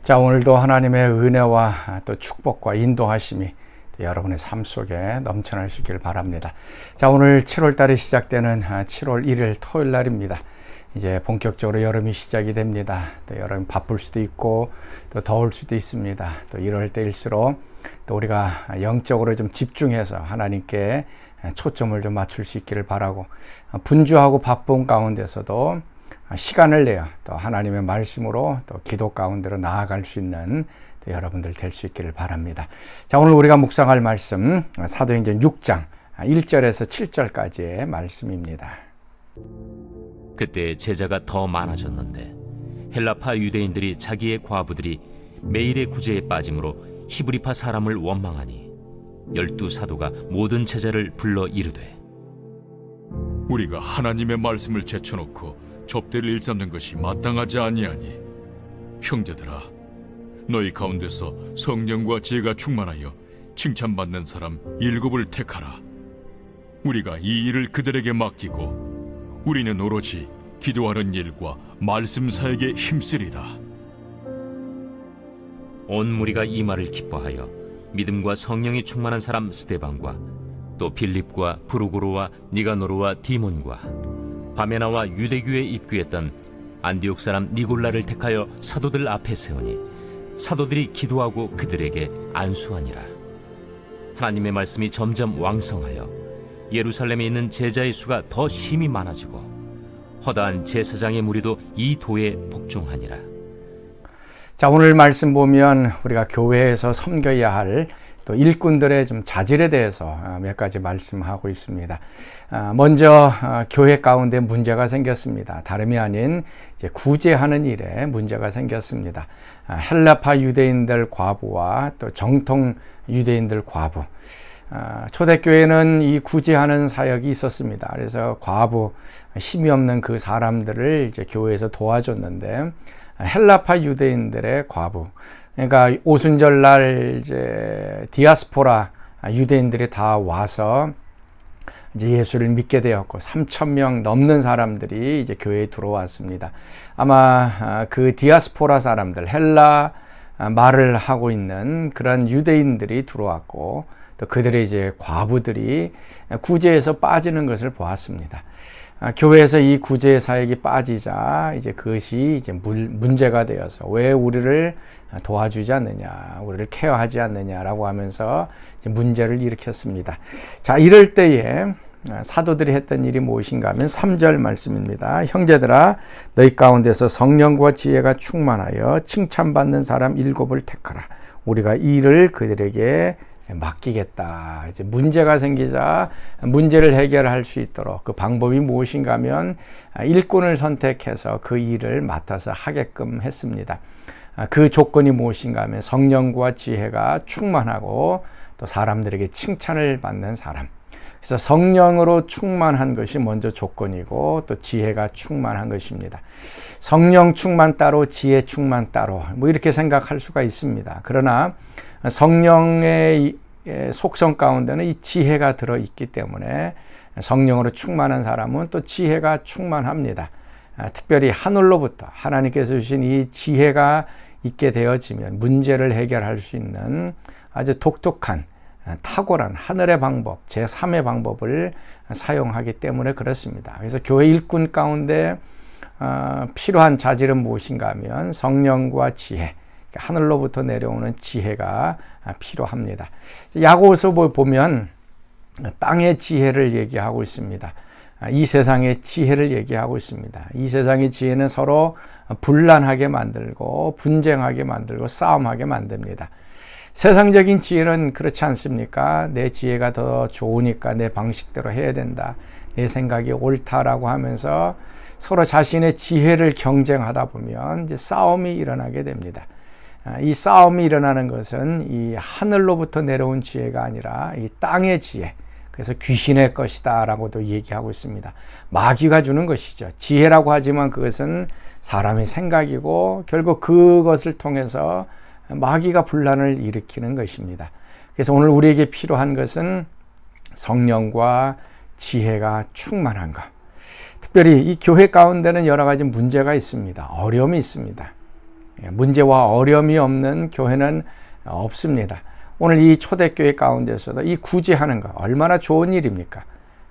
자, 오늘도 하나님의 은혜와 또 축복과 인도하심이 여러분의 삶 속에 넘쳐날 수 있기를 바랍니다. 자, 오늘 7월 달에 시작되는 7월 1일 토요일 날입니다. 이제 본격적으로 여름이 시작이 됩니다. 또 여름 바쁠 수도 있고 또 더울 수도 있습니다. 또 이럴 때일수록 또 우리가 영적으로 좀 집중해서 하나님께 초점을 좀 맞출 수 있기를 바라고, 분주하고 바쁜 가운데서도 시간을 내어 또 하나님의 말씀으로 또 기도 가운데로 나아갈 수 있는 여러분들 될 수 있기를 바랍니다. 자, 오늘 우리가 묵상할 말씀 사도행전 6장 1절에서 7절까지의 말씀입니다. 그때 제자가 더 많아졌는데 헬라파 유대인들이 자기의 과부들이 매일의 구제에 빠짐으로 히브리파 사람을 원망하니 12 사도가 모든 제자를 불러 이르되, 우리가 하나님의 말씀을 제쳐놓고 접대를 일삼는 것이 마땅하지 아니하니, 형제들아, 너희 가운데서 성령과 지혜가 충만하여 칭찬받는 사람 7을 택하라. 우리가 이 일을 그들에게 맡기고 우리는 오로지 기도하는 일과 말씀 사역에 힘쓰리라. 온 무리가 이 말을 기뻐하여 믿음과 성령이 충만한 사람 스데반과 또 빌립과 브루고로와 니가노르와 디몬과 바메나와 유대교에 입교했던 안디옥 사람 니골라를 택하여 사도들 앞에 세우니 사도들이 기도하고 그들에게 안수하니라. 하나님의 말씀이 점점 왕성하여 예루살렘에 있는 제자의 수가 더 심히 많아지고 허다한 제사장의 무리도 이 도에 복종하니라. 자, 오늘 말씀 보면 우리가 교회에서 섬겨야 할 또 일꾼들의 좀 자질에 대해서 몇 가지 말씀하고 있습니다. 먼저 교회 가운데 문제가 생겼습니다. 다름이 아닌 이제 구제하는 일에 문제가 생겼습니다. 헬라파 유대인들 과부와 또 정통 유대인들 과부. 초대교회는 이 구제하는 사역이 있었습니다. 그래서 과부, 힘이 없는 그 사람들을 이제 교회에서 도와줬는데, 헬라파 유대인들의 과부, 그러니까 오순절날 이제 디아스포라 유대인들이 다 와서 이제 예수를 믿게 되었고 3,000명 넘는 사람들이 이제 교회에 들어왔습니다. 아마 그 디아스포라 사람들, 헬라 말을 하고 있는 그런 유대인들이 들어왔고, 또 그들의 이제 과부들이 구제에서 빠지는 것을 보았습니다. 교회에서 이 구제 사역이 빠지자 이제 그것이 이제 문제가 되어서 왜 우리를 도와주지 않느냐, 우리를 케어하지 않느냐라고 하면서 이제 문제를 일으켰습니다. 자, 이럴 때에 사도들이 했던 일이 무엇인가 하면 3절 말씀입니다. 형제들아, 너희 가운데서 성령과 지혜가 충만하여 칭찬받는 사람 7을 택하라. 우리가 이 일을 그들에게 맡기겠다. 이제 문제가 생기자 문제를 해결할 수 있도록 그 방법이 무엇인가 하면 일꾼을 선택해서 그 일을 맡아서 하게끔 했습니다. 그 조건이 무엇인가 하면 성령과 지혜가 충만하고 또 사람들에게 칭찬을 받는 사람. 그래서 성령으로 충만한 것이 먼저 조건이고 또 지혜가 충만한 것입니다. 성령 충만 따로 지혜 충만 따로 뭐 이렇게 생각할 수가 있습니다. 그러나 성령의 속성 가운데는 이 지혜가 들어있기 때문에 성령으로 충만한 사람은 또 지혜가 충만합니다. 특별히 하늘로부터 하나님께서 주신 이 지혜가 있게 되어지면 문제를 해결할 수 있는 아주 독특한 탁월한 하늘의 방법, 제3의 방법을 사용하기 때문에 그렇습니다. 그래서 교회 일꾼 가운데 필요한 자질은 무엇인가 하면 성령과 지혜, 하늘로부터 내려오는 지혜가 필요합니다. 야고보서 보면 땅의 지혜를 얘기하고 있습니다. 이 세상의 지혜를 얘기하고 있습니다. 이 세상의 지혜는 서로 분란하게 만들고 분쟁하게 만들고 싸움하게 만듭니다. 세상적인 지혜는 그렇지 않습니까? 내 지혜가 더 좋으니까 내 방식대로 해야 된다, 내 생각이 옳다라고 하면서 서로 자신의 지혜를 경쟁하다 보면 이제 싸움이 일어나게 됩니다. 이 싸움이 일어나는 것은 이 하늘로부터 내려온 지혜가 아니라 이 땅의 지혜, 그래서 귀신의 것이다 라고도 얘기하고 있습니다. 마귀가 주는 것이죠. 지혜라고 하지만 그것은 사람의 생각이고 결국 그것을 통해서 마귀가 분란을 일으키는 것입니다. 그래서 오늘 우리에게 필요한 것은 성령과 지혜가 충만한 것. 특별히 이 교회 가운데는 여러 가지 문제가 있습니다. 어려움이 있습니다. 문제와 어려움이 없는 교회는 없습니다. 오늘 이 초대교회 가운데서도 이 구제하는 것 얼마나 좋은 일입니까?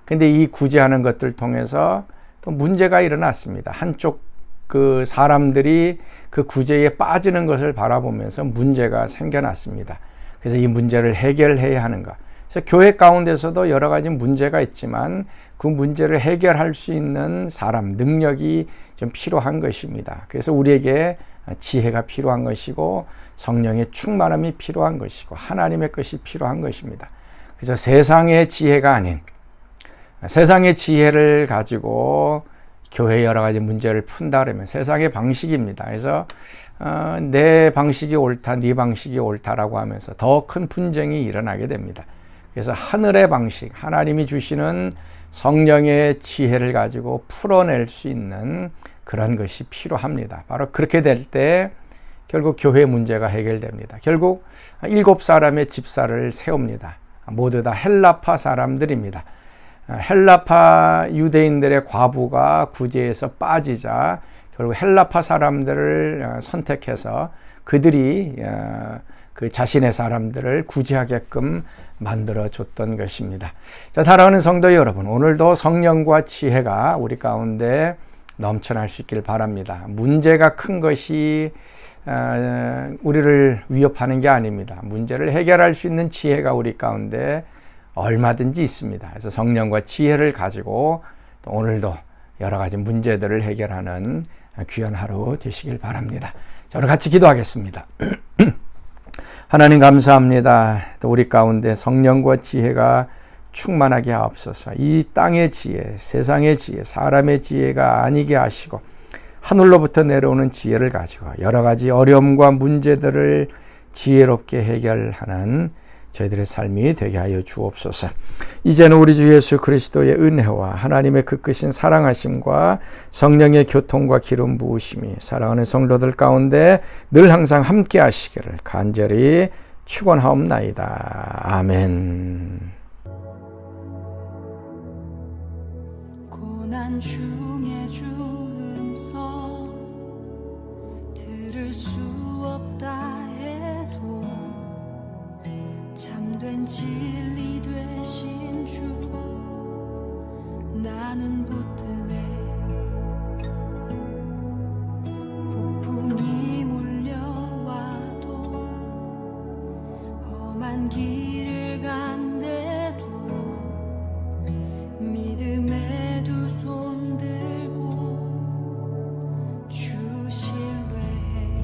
근데 이 구제하는 것들 통해서 또 문제가 일어났습니다. 한쪽 그 사람들이 그 구제에 빠지는 것을 바라보면서 문제가 생겨났습니다. 그래서 이 문제를 해결해야 하는 것. 그래서 교회 가운데서도 여러 가지 문제가 있지만 그 문제를 해결할 수 있는 사람, 능력이 좀 필요한 것입니다. 그래서 우리에게 지혜가 필요한 것이고 성령의 충만함이 필요한 것이고 하나님의 것이 필요한 것입니다. 그래서 세상의 지혜가 아닌 세상의 지혜를 가지고 교회의 여러 가지 문제를 푼다 그러면 세상의 방식입니다. 그래서 내 방식이 옳다, 네 방식이 옳다라고 하면서 더 큰 분쟁이 일어나게 됩니다. 그래서 하늘의 방식, 하나님이 주시는 성령의 지혜를 가지고 풀어낼 수 있는 그런 것이 필요합니다. 바로 그렇게 될 때 결국 교회 문제가 해결됩니다. 결국 7사람의 집사를 세웁니다. 모두 다 헬라파 사람들입니다. 헬라파 유대인들의 과부가 구제에서 빠지자 결국 헬라파 사람들을 선택해서 그들이 그 자신의 사람들을 구제하게끔 만들어 줬던 것입니다. 자, 사랑하는 성도 여러분, 오늘도 성령과 지혜가 우리 가운데 넘쳐날 수 있길 바랍니다. 문제가 큰 것이 우리를 위협하는 게 아닙니다. 문제를 해결할 수 있는 지혜가 우리 가운데 얼마든지 있습니다. 그래서 성령과 지혜를 가지고 또 오늘도 여러 가지 문제들을 해결하는 귀한 하루 되시길 바랍니다. 자, 우리 같이 기도하겠습니다. 하나님 감사합니다. 또 우리 가운데 성령과 지혜가 충만하게 하옵소서. 이 땅의 지혜, 세상의 지혜, 사람의 지혜가 아니게 하시고 하늘로부터 내려오는 지혜를 가지고 여러 가지 어려움과 문제들을 지혜롭게 해결하는 저희들의 삶이 되게 하여 주옵소서. 이제는 우리 주 예수 그리스도의 은혜와 하나님의 그 크신 사랑하심과 성령의 교통과 기름 부으심이 사랑하는 성도들 가운데 늘 항상 함께 하시기를 간절히 축원하옵나이다. 아멘. 고난 중에 주음서 들을 수 없다 해도 참된 진리 되신 주 나는 붙드네. 폭풍이 몰려와도 험한 길을 간대도 믿음의 두 손 들고 주 신뢰해.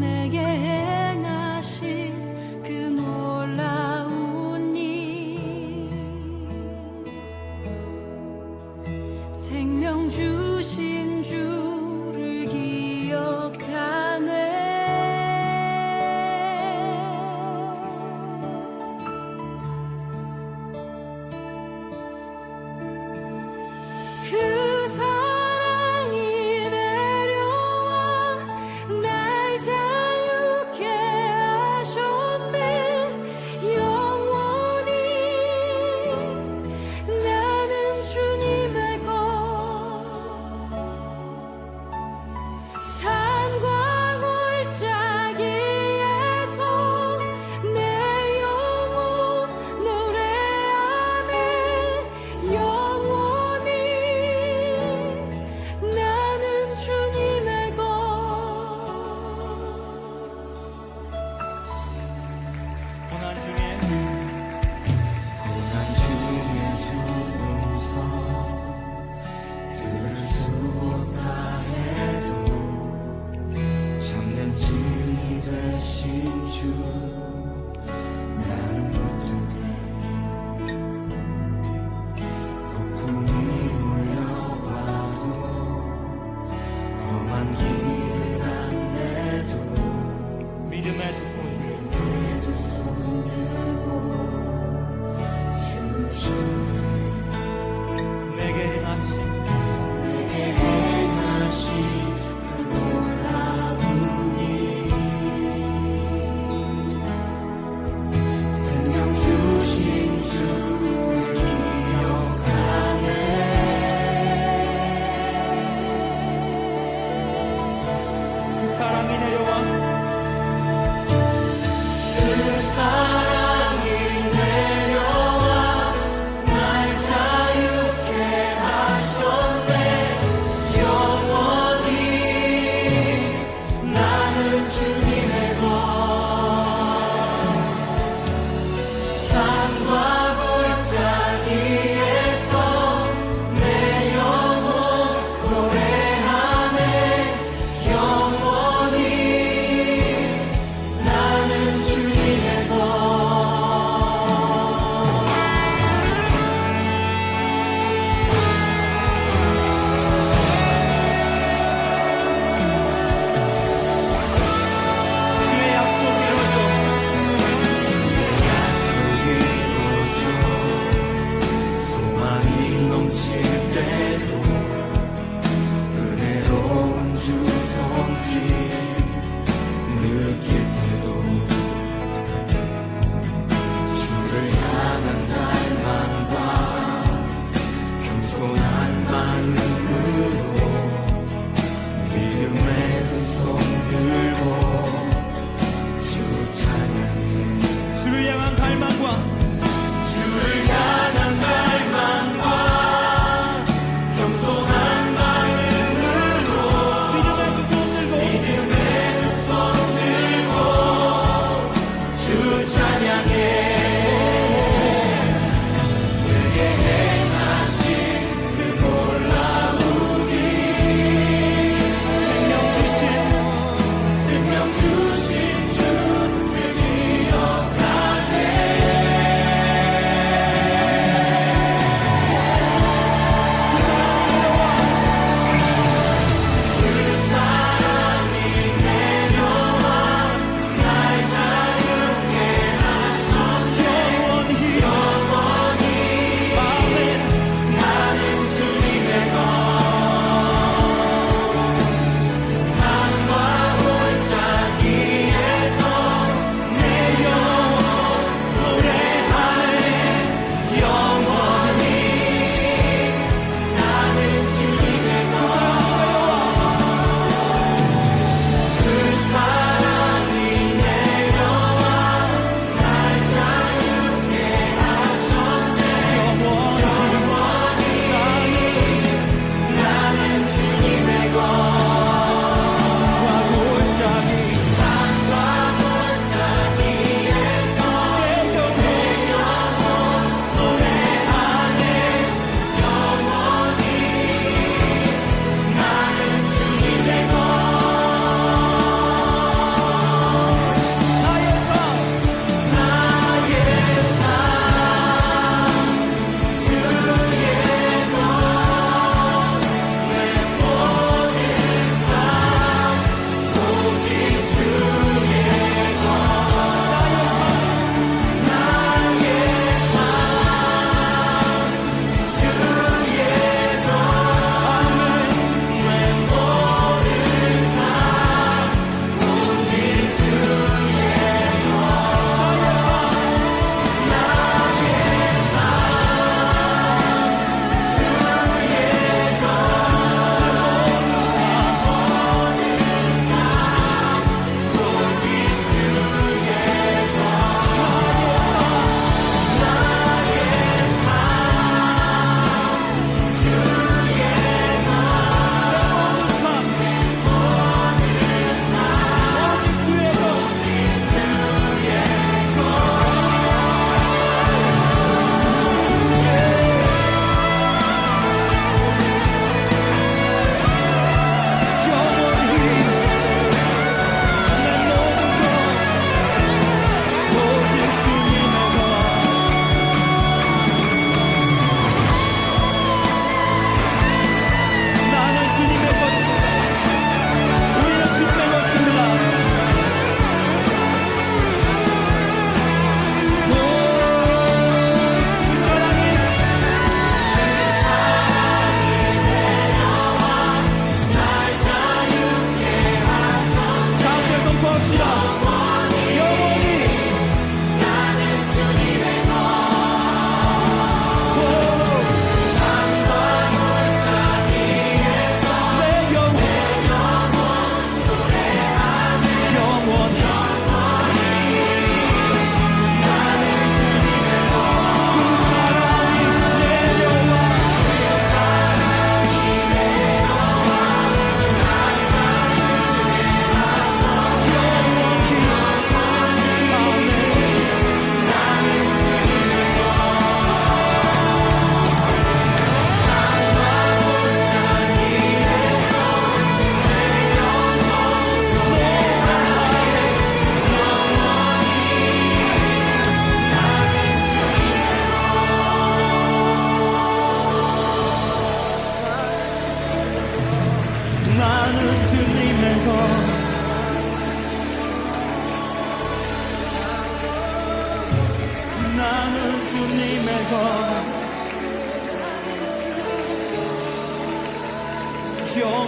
내게 행하신 그 놀라운 일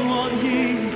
영원히